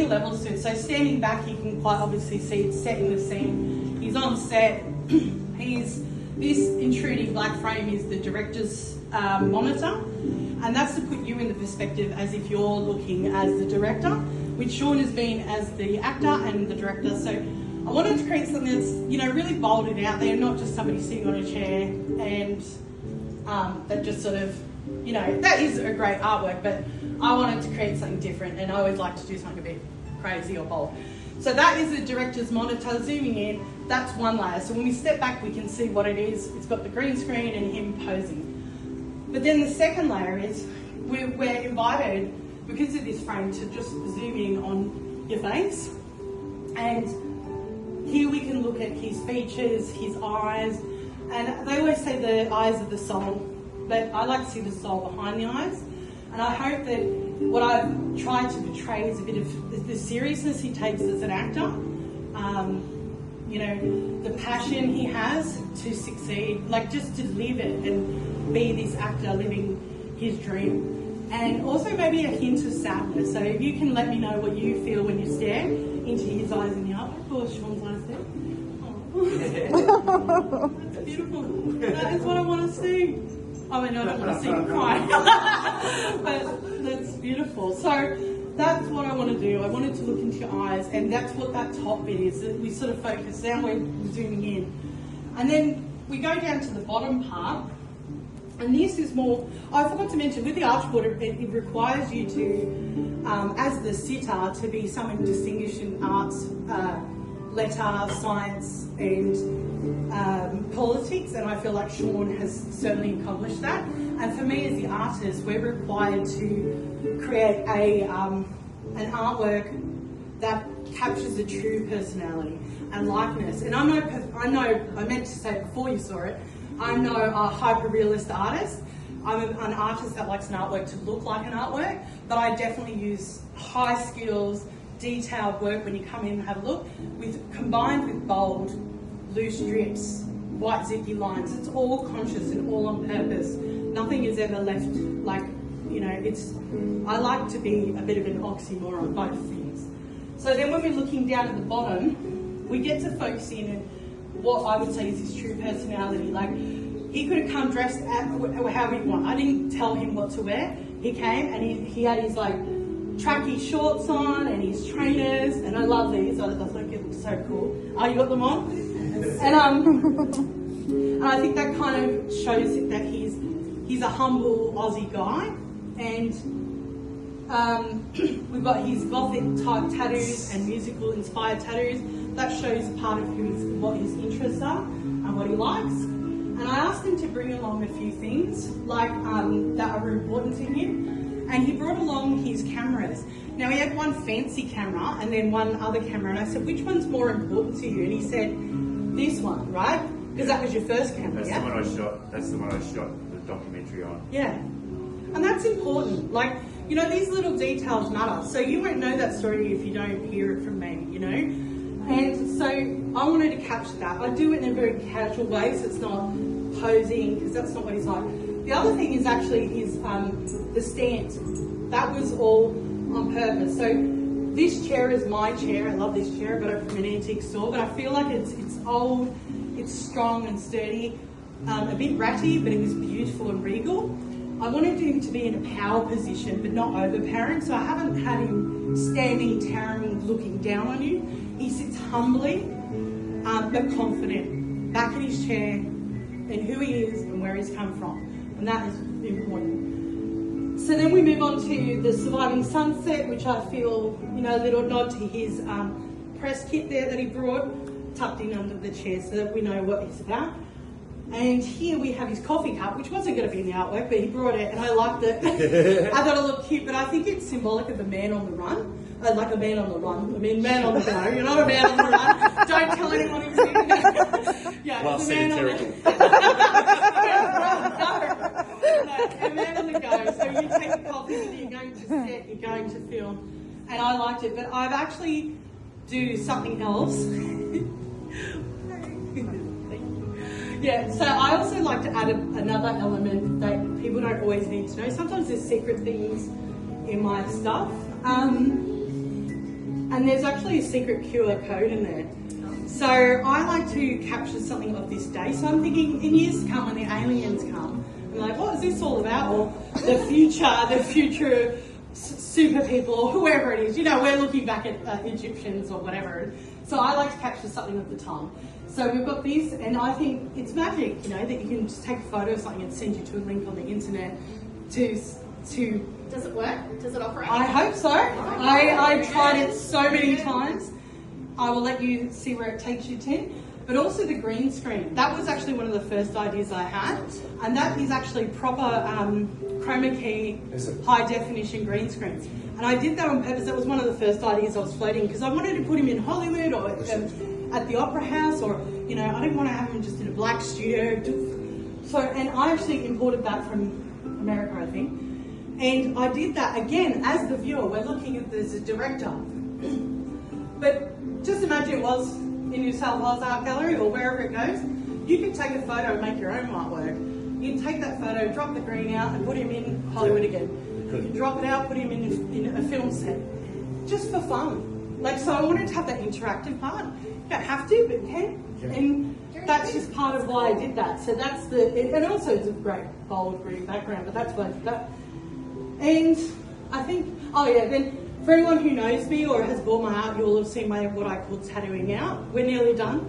levels to it. So standing back, you can quite obviously see it's set in the scene. He's on set. This intruding black frame is the director's monitor, and that's to put you in the perspective as if you're looking as the director, which Shaun has been as the actor and the director. So I wanted to create something that's, you know, really bold and out there, not just somebody sitting on a chair and that just sort of, you know, that is a great artwork, but I wanted to create something different, and I always like to do something a bit crazy or bold. So that is the director's monitor. Zooming in, that's one layer. So when we step back, we can see what it is. It's got the green screen and him posing. But then the second layer is we're invited, because of this frame, to just zoom in on your face. And here we can look at his features, his eyes. And they always say the eyes are the soul, but I like to see the soul behind the eyes. And I hope that what I've tried to portray is a bit of the seriousness he takes as an actor, you know, the passion he has to succeed, like just to live it and be this actor living his dream. And also maybe a hint of sadness. So if you can let me know what you feel when you stare into his eyes in the artwork, or Shaun's eyes there. Oh. That's beautiful. That is what I want to see. I mean, I don't want to see you cry, but that's beautiful. So that's what I want to do. I wanted to look into your eyes, and that's what that top bit is. That we sort of focus, now we're zooming in. And then we go down to the bottom part, and this is more, I forgot to mention, with the Archibald, it requires you to, as the sitter, to be someone distinguished in arts, letter, science, and politics, and I feel like Shaun has certainly accomplished that. And for me as the artist, we're required to create an artwork that captures the true personality and likeness. And I meant to say it before you saw it, I'm no hyper-realist artist. I'm an artist that likes an artwork to look like an artwork, but I definitely use high skills, detailed work when you come in and have a look, combined with bold, loose strips, white zippy lines. It's all conscious and all on purpose. Nothing is ever left like, you know, I like to be a bit of an oxymoron, both things. So then when we're looking down at the bottom, we get to focus in on what I would say is his true personality. Like, he could have come dressed however he wanted. I didn't tell him what to wear. He came and he had his like tracky shorts on and his trainers, and I love these. I think it looks so cool. Oh, you got them on? And I think that kind of shows that he's a humble Aussie guy, and we've got his gothic type tattoos and musical inspired tattoos. That shows part of what his interests are and what he likes. And I asked him to bring along a few things like that are important to him, and he brought along his cameras. Now, he had one fancy camera and then one other camera, and I said, which one's more important to you? And he said, this one, right? Because that was your first camera. That's the one I shot. That's the one I shot the documentary on. Yeah, and that's important. Like, you know, these little details matter. So you won't know that story if you don't hear it from me, you know? And so I wanted to capture that. I do it in a very casual way, so it's not posing, because that's not what he's like. The other thing is actually the stance. That was all on purpose. So this chair is my chair. I love this chair. I got it from an antique store, but I feel like it's old, it's strong and sturdy, a bit ratty, but it was beautiful and regal. I wanted him to be in a power position, but not overpowering, so I haven't had him standing, towering, looking down on you. He sits humbly, but confident, back in his chair, and who he is and where he's come from, and that is important. So then we move on to the Surviving Sunset, which I feel, you know, a little nod to his press kit there that he brought, tucked in under the chair so that we know what he's about. And here we have his coffee cup, which wasn't going to be in the artwork, but he brought it and I liked it. I thought it looked cute, but I think it's symbolic of the man on the run. Like a man on the run. I mean, man on the go. You're not a man on the run. Don't tell anyone who's here. Yeah, well, it's a man on the a man on the go. So you take the coffee and you're going to set, you're going to film. And I liked it, but I've actually do something else. Yeah, so I also like to add another element that people don't always need to know. Sometimes there's secret things in my stuff. And there's actually a secret QR code in there. So I like to capture something of this day. So I'm thinking in years to come when the aliens come, I'm like, what is this all about? Or the future super people or whoever it is. You know, we're looking back at Egyptians or whatever. So I like to capture something of the time. So we've got this, and I think it's magic, you know, that you can just take a photo of something and send you to a link on the internet to. Does it work? Does it operate? I hope so. I tried it so many times. I will let you see where it takes you to. But also the green screen. That was actually one of the first ideas I had. And that is actually proper chroma key, high definition green screens. And I did that on purpose. That was one of the first ideas I was floating because I wanted to put him in Hollywood or at the Opera House, or, you know, I didn't want to have him just in a black studio. So, and I actually imported that from America, I think. And I did that again as the viewer. We're looking at this as a director. But just imagine it was in New South Wales Art Gallery or wherever it goes. You could take a photo and make your own artwork. You can take that photo, drop the green out and put him in Hollywood again. You can drop it out, put him in a film set. Just for fun. Like, so I wanted to have that interactive part. You don't have to, but you can. And that's just part of why I did that. So that's and also it's a great bold green background, but that's why I did that. And I think, then for anyone who knows me or has bought my art, you'll have seen what I call tattooing out. We're nearly done.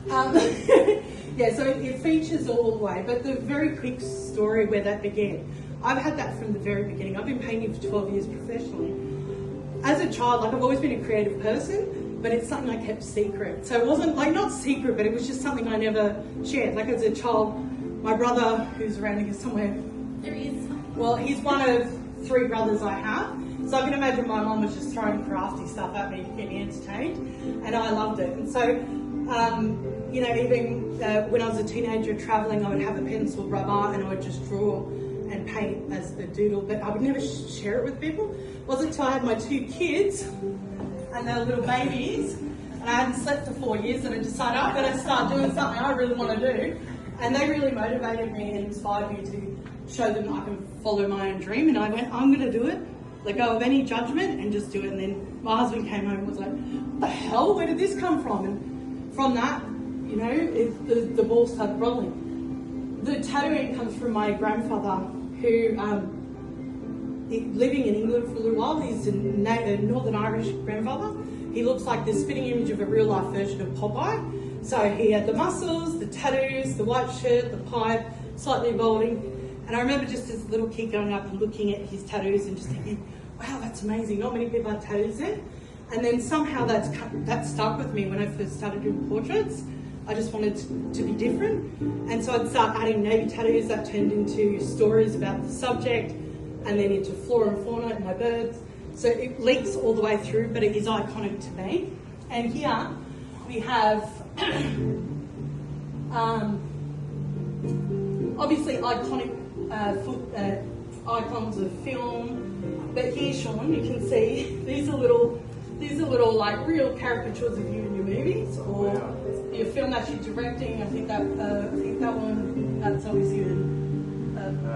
So it features all the way, but the very quick story where that began. I've had that from the very beginning. I've been painting for 12 years professionally. As a child, like, I've always been a creative person, but it's something I kept secret. So it wasn't, like, not secret, but it was just something I never shared. Like, as a child, my brother, who's around here somewhere. There he is. Well, he's one of 3 brothers I have. So I can imagine my mum was just throwing crafty stuff at me to keep me entertained, and I loved it. And so, even when I was a teenager travelling, I would have a pencil, rubber, and I would just draw and paint as a doodle, but I would never share it with people. It wasn't until I had my 2 kids, and they were little babies, and I hadn't slept for 4 years, that I decided I'm going to start doing something I really want to do. And they really motivated me and inspired me to show them I can follow my own dream. And I went, I'm going to do it. Let go of any judgment and just do it. And then my husband came home and was like, what the hell? Where did this come from? And from that, you know, the ball started rolling. The tattooing comes from my grandfather, who, living in England for a little while, he's a Northern Irish grandfather. He looks like the spitting image of a real life version of Popeye. So he had the muscles, the tattoos, the white shirt, the pipe, slightly balding. And I remember just as a little kid going up and looking at his tattoos and just thinking, wow, that's amazing. Not many people have tattoos there. And then somehow that stuck with me when I first started doing portraits. I just wanted to be different. And so I'd start adding navy tattoos that turned into stories about the subject, and then into flora and fauna and my birds. So it leaks all the way through, but it is iconic to me. And here we have obviously iconic icons of film, but here, Shaun, you can see these are little like real caricatures of you in your movies or your film that you're directing. I think that one, that's obviously a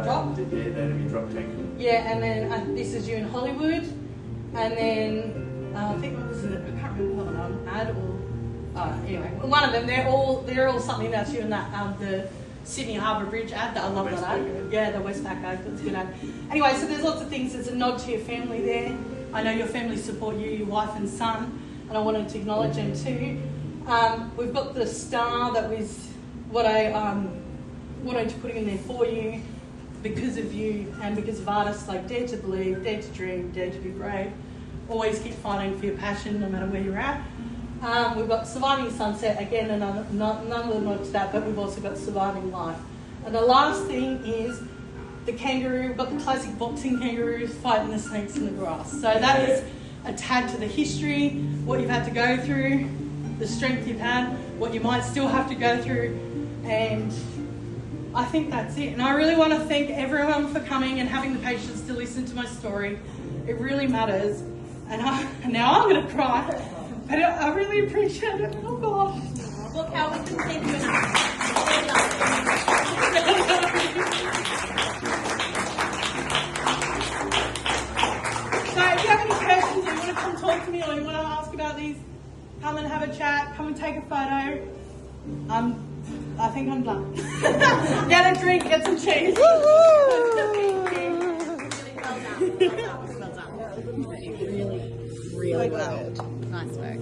drop. Yeah, that'd be drop tank. Yeah, and then this is you in Hollywood, and then I think it was I can't remember what an ad or anyway, one of them. They're all something that's you in that the Sydney Harbour Bridge ad. That I love that ad. Yeah, the Westpac ad. That's a good ad. Anyway, so there's lots of things. There's a nod to your family there. I know your family support you, your wife and son, and I wanted to acknowledge them too. We've got the star that was what I wanted to put in there for you, because of you and because of artists like Dare to Believe, Dare to Dream, Dare to Be Brave. Always keep fighting for your passion no matter where you're at. We've got Surviving Sunset, again, another nod to that, but we've also got Surviving Life. And the last thing is the kangaroo. We've got the classic boxing kangaroos fighting the snakes in the grass. So that is a tag to the history, what you've had to go through, the strength you've had, what you might still have to go through, and I think that's it. And I really want to thank everyone for coming and having the patience to listen to my story. It really matters. And now I'm going to cry, but I really appreciate it. Oh gosh. Look how we can thank you So if you have any questions or you want to come talk to me or or you want to ask about these, come and have a chat, come and take a photo. I think I'm done. Get a drink, get some cheese. Really well done. Really well. Nice work.